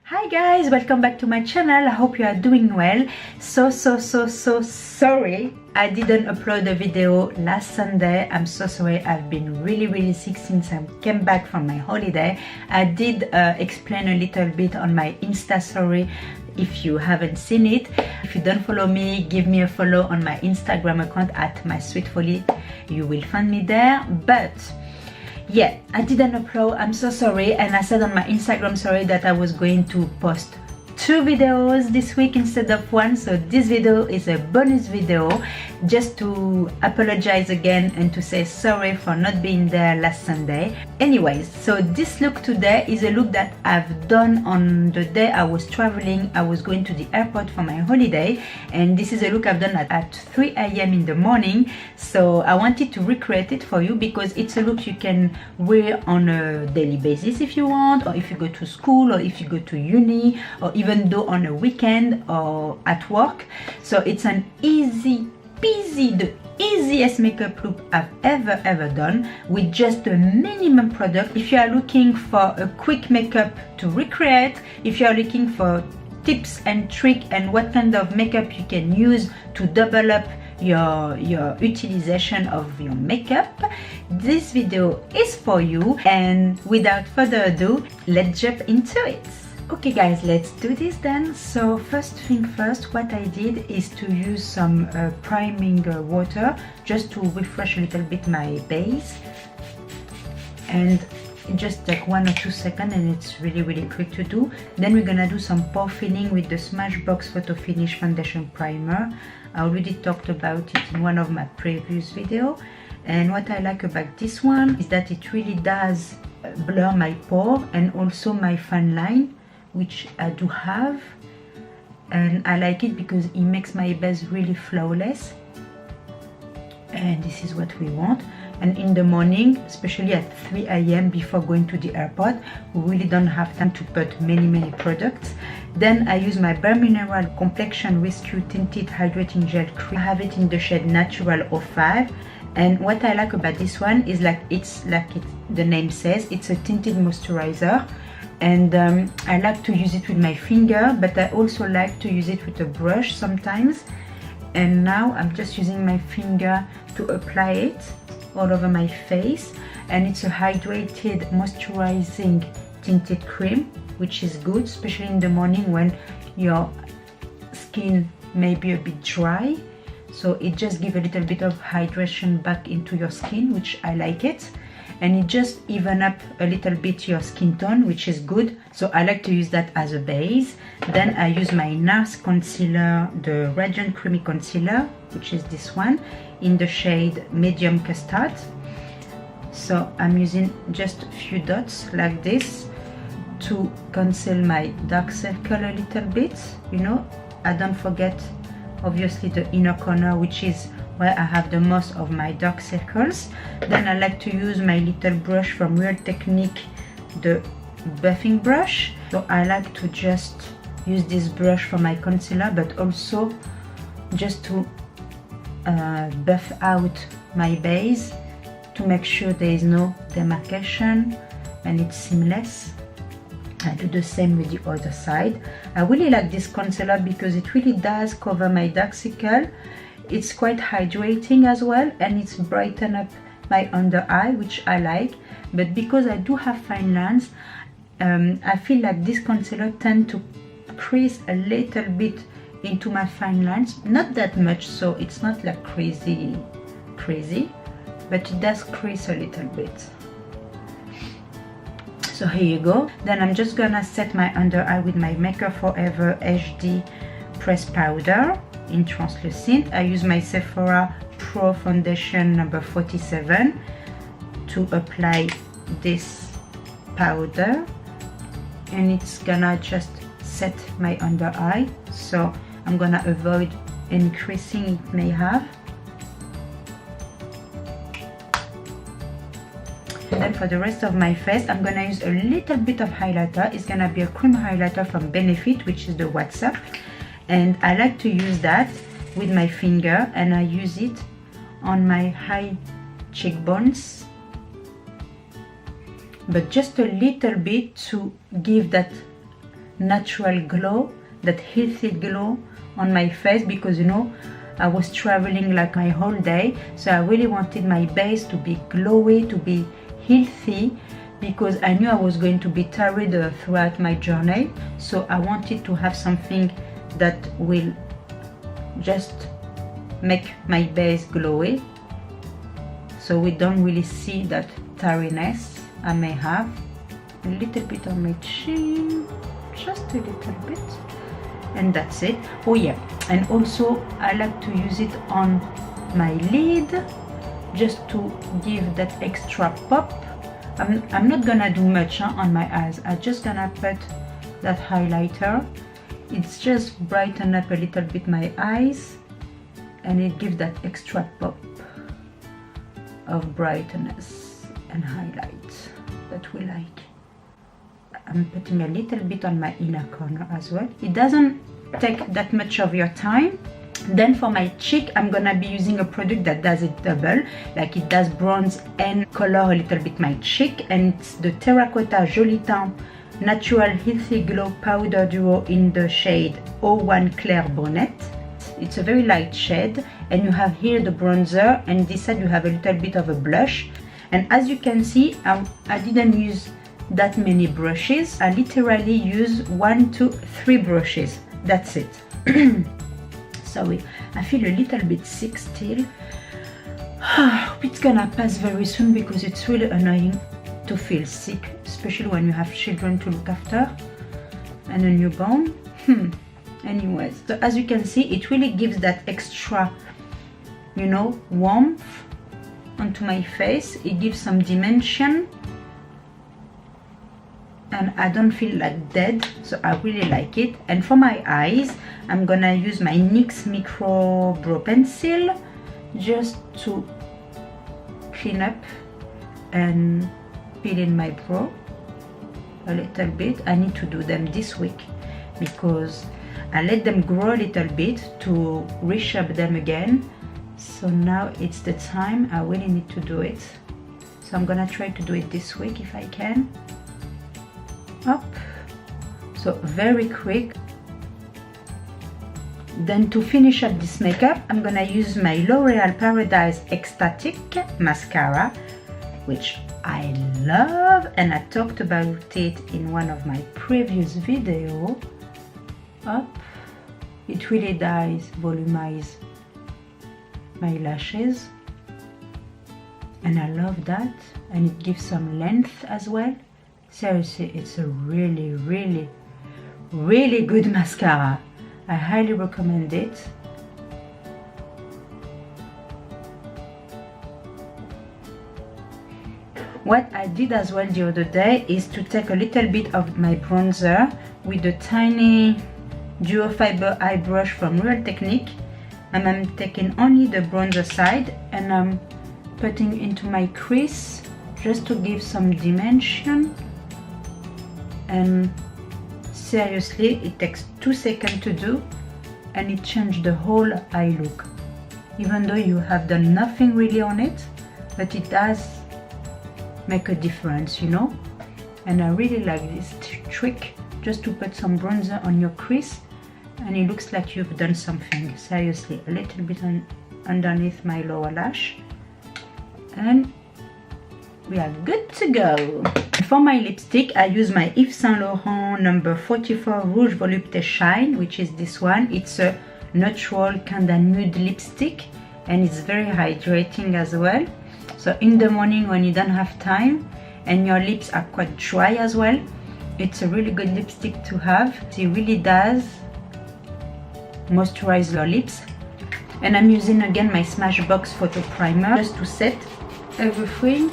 Hi guys, welcome back to my channel. I hope you are doing well. So sorry I didn't upload a video last Sunday. I'm so sorry. I've been really sick since I came back from my holiday. I did explain a little bit on my Insta story. If you haven't seen it, if you don't follow me, give me a follow on my Instagram account at mysweetfolly. You will find me there. But yeah, I didn't upload. I'm so sorry. And I said on my Instagram story that I was going to post 2 videos this week instead of 1. So this video is a bonus video just to apologize again and to say sorry for not being there last Sunday. Anyways, so this look today is a look that I've done on the day I was traveling. I was going to the airport for my holiday, and this is a look I've done at 3 AM in the morning. So I wanted to recreate it for you because it's a look you can wear on a daily basis if you want, or if you go to school, or if you go to uni, or even though on a weekend or at work. So it's an easy peasy, the easiest makeup look I've ever done with just a minimum product. If you are looking for a quick makeup to recreate, if you are looking for tips and tricks and what kind of makeup you can use to double up your utilization of your makeup, this video is for you. And without further ado, let's jump into it. Okay guys, let's do this then. So first thing first, what I did is to use some priming water just to refresh a little bit my base, and it just take 1 or 2 seconds, and it's really quick to do. Then we're gonna do some pore filling with the SMASHBOX Photo Finish Foundation Primer. I already talked about it in one of my previous video, and what I like about this one is that it really does blur my pore and also my fine line, which I do have, and I like it because it makes my base really flawless, and this is what we want. And in the morning, especially at 3 AM before going to the airport, we really don't have time to put many products. Then I use my bareMinerals Complexion Rescue Tinted Hydrating Gel Cream. I have it in the shade Natural 05, and what I like about this one is the name says, it's a tinted moisturizer. And I like to use it with my finger, but I also like to use it with a brush sometimes. And now I'm just using my finger to apply it all over my face, and it's a hydrated moisturizing tinted cream, which is good, especially in the morning when your skin may be a bit dry. So it just gives a little bit of hydration back into your skin, which I like it. And it just even up a little bit your skin tone, which is good. So I like to use that as a base. Then I use my Nars concealer, the Radiant Creamy Concealer, which is this one, in the shade Medium Custard. So I'm using just a few dots like this to conceal my dark circle a little bit. You know, I don't forget obviously the inner corner, which is where I have the most of my dark circles. Then I like to use my little brush from Real Technique, the buffing brush. So I like to just use this brush for my concealer, but also just to buff out my base to make sure there is no demarcation and it's seamless. I do the same with the other side. I really like this concealer because it really does cover my dark circle. It's quite hydrating as well, and it's brighten up my under eye, which I like. But because I do have fine lines, I feel like this concealer tends to crease a little bit into my fine lines. Not that much, so it's not like crazy, but it does crease a little bit. So here you go. Then I'm just gonna set my under eye with my Maker Forever HD Press Powder in translucent. I use my Sephora Pro Foundation number 47 to apply this powder, and it's gonna just set my under eye. So I'm gonna avoid any creasing it may have. And then for the rest of my face, I'm gonna use a little bit of highlighter. It's gonna be a cream highlighter from Benefit, which is the Whatt. And I like to use that with my finger, and I use it on my high cheekbones, but just a little bit to give that natural glow, that healthy glow on my face, because you know I was traveling like my whole day, so I really wanted my base to be glowy, to be healthy, because I knew I was going to be tired throughout my journey. So I wanted to have something that will just make my base glowy, so we don't really see that tiredness I may have. A little bit on my chin, just a little bit, and that's it. Oh yeah, and also I like to use it on my lid just to give that extra pop. I'm not gonna do much on my eyes. I'm just gonna put that highlighter. It's just brighten up a little bit my eyes, and it gives that extra pop of brightness and highlight that we like. I'm putting a little bit on my inner corner as well. It doesn't take that much of your time. Then for my cheek, I'm gonna be using a product that does it double, like it does bronze and color a little bit my cheek, and it's the Terracotta Joli Teint Natural Healthy Glow Powder Duo in the shade 01 Clair Brunette. It's a very light shade, and you have here the bronzer, and this side you have a little bit of a blush. And as you can see, I didn't use that many brushes. I literally use 1, 2, 3 brushes. That's it. Sorry, I feel a little bit sick still. It's gonna pass very soon, because it's really annoying to feel sick, especially when you have children to look after and a newborn. Anyways, so as you can see, it really gives that extra, you know, warmth onto my face. It gives some dimension, and I don't feel like dead, so I really like it. And for my eyes, I'm gonna use my NYX Micro Brow Pencil just to clean up and fill in my brow a little bit. I need to do them this week because I let them grow a little bit to reshape them again. So now it's the time I really need to do it. So I'm gonna try to do it this week if I can. Up, so very quick. Then to finish up this makeup, I'm gonna use my L'Oreal Paradise Extatic mascara, which I love, and I talked about it in one of my previous videos. Up, it really does volumize my lashes, and I love that, and it gives some length as well. Seriously, it's a really, really, really good mascara. I highly recommend it. What I did as well the other day is to take a little bit of my bronzer with a tiny duo fiber eye brush from Real Technique, and I'm taking only the bronzer side and I'm putting into my crease just to give some dimension. And seriously, it takes 2 seconds to do, and it changed the whole eye look. Even though you have done nothing really on it, but it does make a difference, you know. And I really like this trick, just to put some bronzer on your crease, and it looks like you've done something. Seriously, a little bit underneath my lower lash, and we are good to go. For my lipstick, I use my Yves Saint Laurent number 44 Rouge Volupte Shine, which is this one. It's a natural kind of nude lipstick, and it's very hydrating as well. So in the morning when you don't have time and your lips are quite dry as well, it's a really good lipstick to have. It really does moisturize your lips. And I'm using again my Smashbox photo primer just to set everything.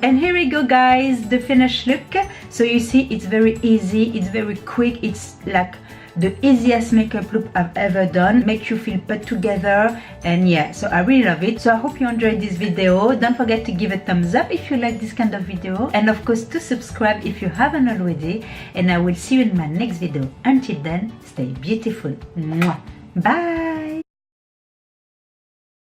And here we go, guys, the finished look. So you see, it's very easy, it's very quick, it's like the easiest makeup look I've ever done. Makes you feel put together, and yeah, so I really love it. So I hope you enjoyed this video. Don't forget to give a thumbs up if you like this kind of video, and of course to subscribe if you haven't already. And I will see you in my next video. Until then, stay beautiful. Mwah. Bye.